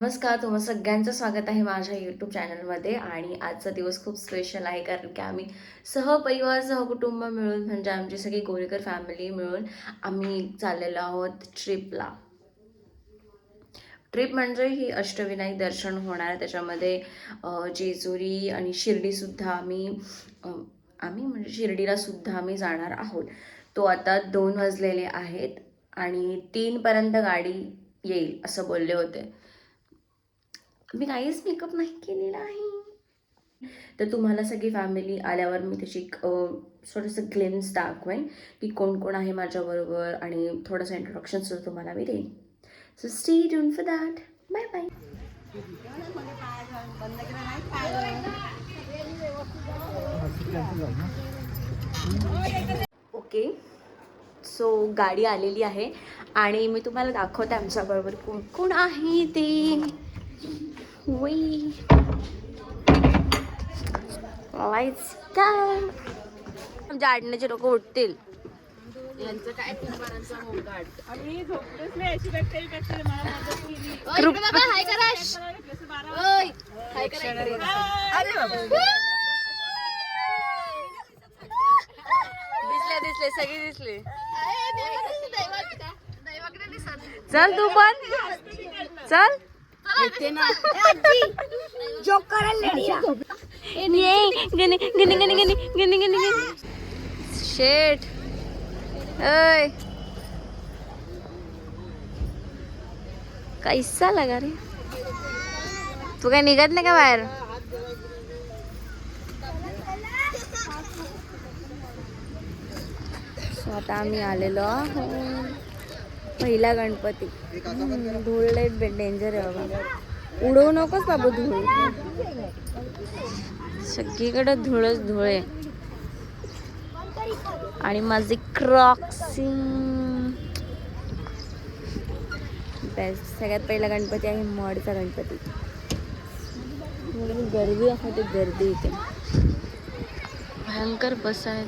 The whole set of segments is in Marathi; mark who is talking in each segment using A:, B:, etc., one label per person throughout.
A: नमस्कार, तुम्हा सगळ्यांचं स्वागत आहे माझ्या यूट्यूब चॅनलमध्ये. आणि आजचा दिवस खूप स्पेशल आहे कारण की आम्ही सहपरिवार सहकुटुंब मिळून म्हणजे आमची सगळी गोळीकर फॅमिली मिळून आम्ही चाललेलो आहोत ट्रिपला. ट्रिप म्हणजे ही अष्टविनायक दर्शन होणार आहे. त्याच्यामध्ये जेजुरी आणि शिर्डीसुद्धा आम्ही म्हणजे शिर्डीला सुद्धा आम्ही जाणार आहोत. तो आता 2 वाजलेले आहेत आणि 3 पर्यंत गाडी येईल असं बोलले होते. मी काहीच मेकअप नाही केलेला आहे. तर तुम्हाला सगळी फॅमिली आल्यावर मी त्याची थोडंसं ग्लिम्स दाखवेन की कोण कोण आहे माझ्याबरोबर आणि थोडंसं इंट्रोडक्शनसुद्धा तुम्हाला मी देईन. So stay tuned for that. Bye bye. Okay, so गाडी आलेली आहे आणि मी तुम्हाला दाखवते आमच्याबरोबर कोण कोण आहे ते. वही लाईट्स काय आमच्या आडण्याचे लोक उठतील.
B: यांचं काय कुंभारांचा मोकाट.
C: आम्ही झोपलोच नाही अशी व्यक्ती मला मदत केली.
B: ओय बाबा हाय कराश. ओय हाय कराश.
C: अरे बाबा
A: दिसले सगळे दिसले.
B: दैवाकडे दिसत.
A: चल तू पण चल.
B: येते ना.
C: जोक करायला
A: गणी गणी गणी गणी गणी गणी गणी शेट. ओय कैसा लगा रे. तू काय निघत नाही का बाहेर. सो आता आम्ही आलेलो आहोत पहिला गणपती. धूळ लय डेंजर आहे बाबा. उडवू नकोस बाबू धूळ. सगळीकडे धूळच धूळ आहे. आणि माझे क्रॉक्सिंग बेस्ट. सगळ्यात पहिला गणपती आहे मडचा गणपती. गर्दी आहे ते गर्दी इथे भयंकर बस आहेत.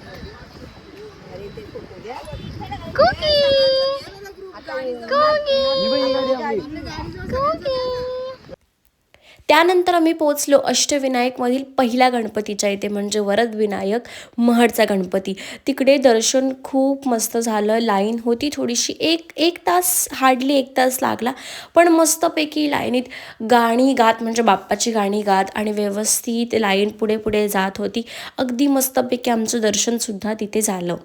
A: त्यानंतर आम्ही पोहोचलो अष्टविनायकमधील पहिल्या गणपतीच्या इथे म्हणजे वरदविनायक महडचा गणपती. तिकडे दर्शन खूप मस्त झालं. लाईन होती थोडीशी, एक तास हार्डली 1 तास लागला. पण मस्तपैकी लाईनीत गाणी गात म्हणजे बाप्पाची गाणी गात आणि व्यवस्थित लाईन पुढे पुढे जात होती. अगदी मस्तपैकी आमचं दर्शनसुद्धा तिथे झालं.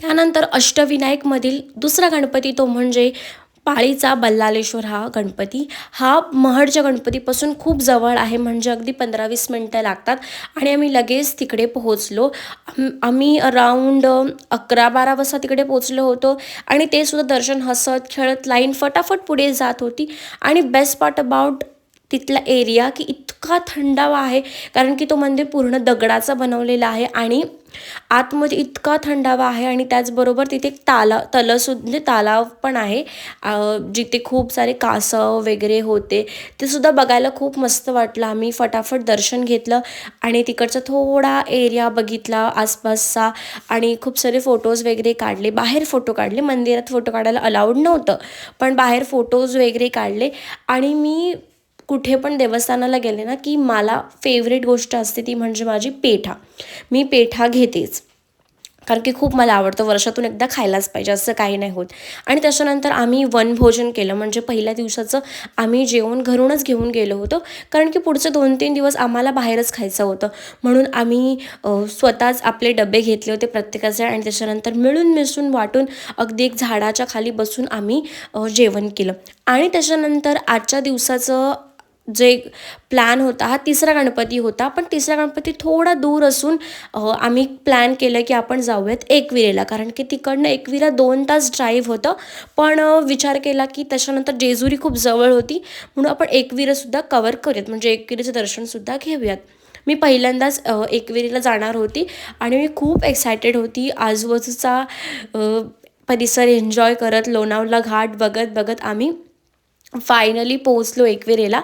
A: त्यानंतर अष्टविनायकमधील दुसरा गणपती तो म्हणजे पाळीचा बल्लालेश्वर हा गणपती. हा महडच्या गणपतीपासून खूप जवळ आहे म्हणजे अगदी 15-20 मिनटं लागतात आणि आम्ही लगेच तिकडे पोहोचलो. आम्ही अराऊंड 11-12 वाजता तिकडे पोहोचलो होतो आणि ते सुद्धा दर्शन हसत खेळत लाईन फटाफट पुढे जात होती. आणि बेस्ट पार्ट अबाउट तिथला एरिया की इतका थंडावा आहे कारण की तो मंदिर पूर्ण दगडाचा बनवलेला आहे आणि आतमध्ये इतका थंडावा आहे. आणि त्याचबरोबर तिथे म्हणजे तलाव पण आहे जिथे खूप सारे कासव वगैरे होते. ते सुद्धा बघायला खूप मस्त वाटलं. आम्ही फटाफट दर्शन घेतलं आणि तिकडचा थोडा एरिया बघितला आसपासचा आणि खूप सारे फोटोज वगैरे काढले. बाहेर फोटो काढले. मंदिरात फोटो काढायला अलाउड नव्हतं पण बाहेर फोटोज वगैरे काढले. आणि मी कुठे पण देवस्थानाला गेले ना की मला फेवरेट गोष्ट असते ती म्हणजे माझी पेठा. मी पेठा घेतेच कारण की खूप मला आवडतं. वर्षातून एकदा खायलाच पाहिजे असं काही नाही होत. आणि त्याच्यानंतर आम्ही वनभोजन केलं म्हणजे पहिल्या दिवसाचं आम्ही जेवण घरूनच घेऊन गेलो होतो कारण की पुढचे 2-3 दिवस आम्हाला बाहेरच खायचं होतं. म्हणून आम्ही स्वतःच आपले डबे घेतले होते प्रत्येकाचे आणि त्याच्यानंतर मिळून मिसळून वाटून अगदी एक झाडाच्या खाली बसून आम्ही जेवण केलं. आणि त्याच्यानंतर आजच्या दिवसाचं जे प्लॅन होता हा तिसरा गणपती होता, पण तिसरा गणपती थोडा दूर असून आम्ही प्लॅन केलं की आपण जाऊयात एकविरेला, कारण की तिकडनं एकविरा 2 तास ड्राईव्ह होतं. पण विचार केला की त्याच्यानंतर जेजुरी खूप जवळ होती, म्हणून आपण एकविरासुद्धा कवर करूयात, म्हणजे एकविरेचं दर्शनसुद्धा घेऊयात. मी पहिल्यांदाच एकविरीला जाणार होती आणि मी खूप एक्सायटेड होती. आजूबाजूचा परिसर एन्जॉय करत, लोणावळा घाट बघत बघत आम्ही फायनली पोहोचलो एकविरेला.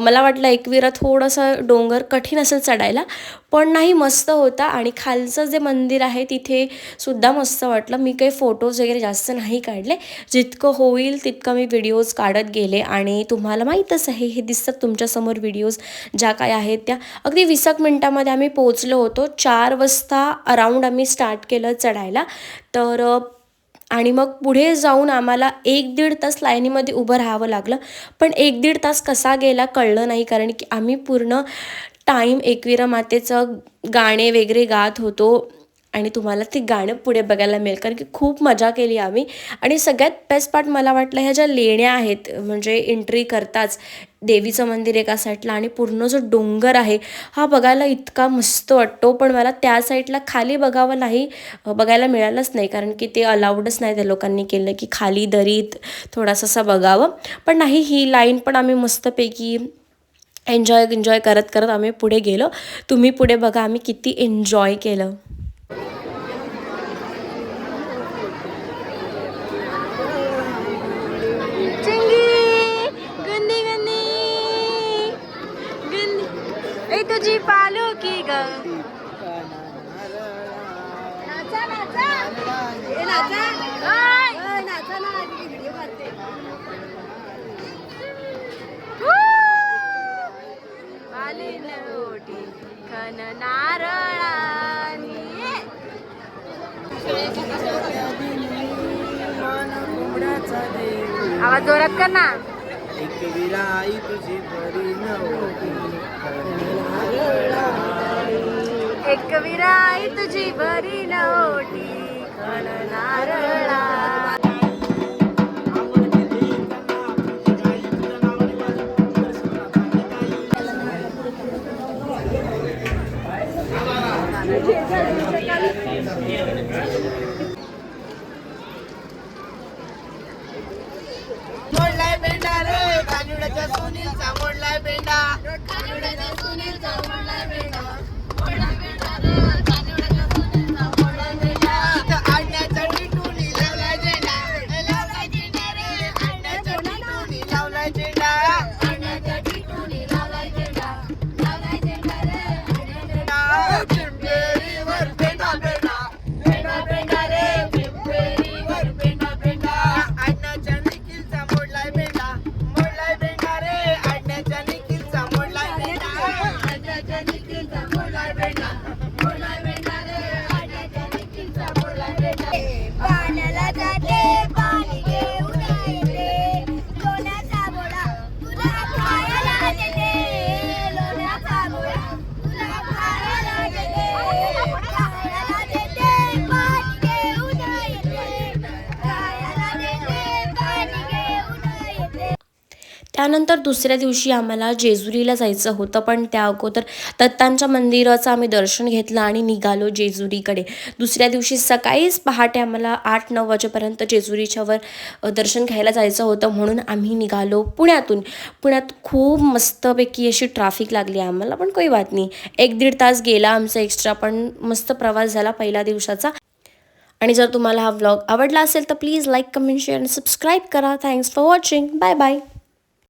A: मला वाटलं एकविरा थोडंसं डोंगर कठीण असेल चढायला, पण नाही, मस्त होता. आणि खालचं जे मंदिर आहे तिथे सुद्धा मस्त वाटलं. मी काही फोटोज वगैरे जास्त नाही काढले, जितकं होईल तितकं मी व्हिडिओज काढत गेले. आणि तुम्हाला माहीतच आहे, हे दिसतात तुमच्यासमोर व्हिडिओज ज्या काय आहेत त्या. अगदी 20 मिनटामध्ये आम्ही पोहोचलो होतो. 4 वाजता अराऊंड आम्ही स्टार्ट केलं चढायला. तर आणि मग पुढे जाऊन आम्हाला 1-1.5 तास लाईनीमध्ये उभं राहावं लागलं. पण 1-1.5 तास कसा गेला कळलं नाही, कारण की आम्ही पूर्ण टाईम एकविरा मातेचं गाणे वगैरे गात होतो. आणि तुम्हाला ती गाणं पुढे बघायला मिळेल, कारण की खूप मजा केली आम्ही. आणि सगळ्यात बेस्ट पार्ट मला वाटलं, ह्या ज्या लेण्या आहेत, म्हणजे एंट्री करताच देवीचं मंदिर एका साईडला आणि पूर्ण जो डोंगर आहे हा बघायला इतका मस्त वाटतो. पण मला त्या साईडला खाली बघायला मिळालंच नाही, कारण की ते अलाउडच नाही त्या लोकांनी केलं की खाली दरीत थोडासा असं बघावं. पण नाही, ही लाईन पण आम्ही मस्तपैकी एन्जॉय करत करत आम्ही पुढे गेलो. तुम्ही पुढे बघा आम्ही किती एन्जॉय केलं.
B: गंदी गंदी गंदी ए तुझी पालू की ग नाचा नाचा ए नाचा ओय नाचा ना आधी व्हिडिओ करते बालीन ओटी खन नारळानी आवाज जोरात कर ना.
D: एकविरा आई तुझी बरी नव्हती,
B: एकविरा आई तुझी बरी नव्हती खण नारळा.
D: मोडलाय बेंडा रे कानुड्याच्या सुनीलचा मोडलाय बेंडा,
B: कानुड्याचा सुनीलचा मोडलाय बेंडा, मोडलाय बेंडा रे कानुड्याचा सुनीलचा मोडलाय बेंडा.
D: इथं आडण्याच्या टिटूनी लावलाय झेंडा, लावलाय झेंडा रे आडण्याच्या टिटूनी लावलाय झेंडा,
B: आडण्याच्या टिटूनी लावलाय झेंडा, लावलाय झेंडा रे आडण्याच्या
D: चिंपेरीवर बेंडा बेंडा,
B: बेंडा बेंडा रे पिंपरीवर बेंडा बेंडा.
D: आडण्याच्या निखिलचा मोडलाय बेंडा, मोडलाय बेंडा रे आडण्याच्या निखिलचा मोडलाय बेंडा,
B: आडण्याच्या निखिलचा मोडलाय बेंडा, मोडलाय बेंडा रे आडण्याच्या निखिलचा मोडलाय बेंडा. पाण्याला जाते पाणी घेऊन येते, लोण्याचा गोळा तुला खायला देते, लोण्याचा गोळा तुला खायला देते, खायला देते पाणी घेऊन येते, खायला देते पाणी घेऊन येते.
A: त्यानंतर दुसऱ्या दिवशी आम्हाला जेजुरीला जायचं होतं, पण त्या अगोदर दत्तांच्या मंदिराचं आम्ही दर्शन घेतलं आणि निघालो जेजुरीकडे. दुसऱ्या दिवशी सकाळीच पहाटे आम्हाला 8-9 वाजेपर्यंत जेजुरीच्यावर दर्शन घ्यायला जायचं होतं, म्हणून आम्ही निघालो पुण्यात खूप मस्तपैकी अशी ट्रॅफिक लागली आम्हाला, पण काही बात नाही. 1-1.5 तास गेला आमचा एक्स्ट्रा, पण मस्त प्रवास झाला पहिल्या दिवसाचा. आणि जर तुम्हाला हा व्लॉग आवडला असेल तर प्लीज लाईक, कमेंट, शेअर आणि सबस्क्राईब करा. Thanks for watching. Bye bye.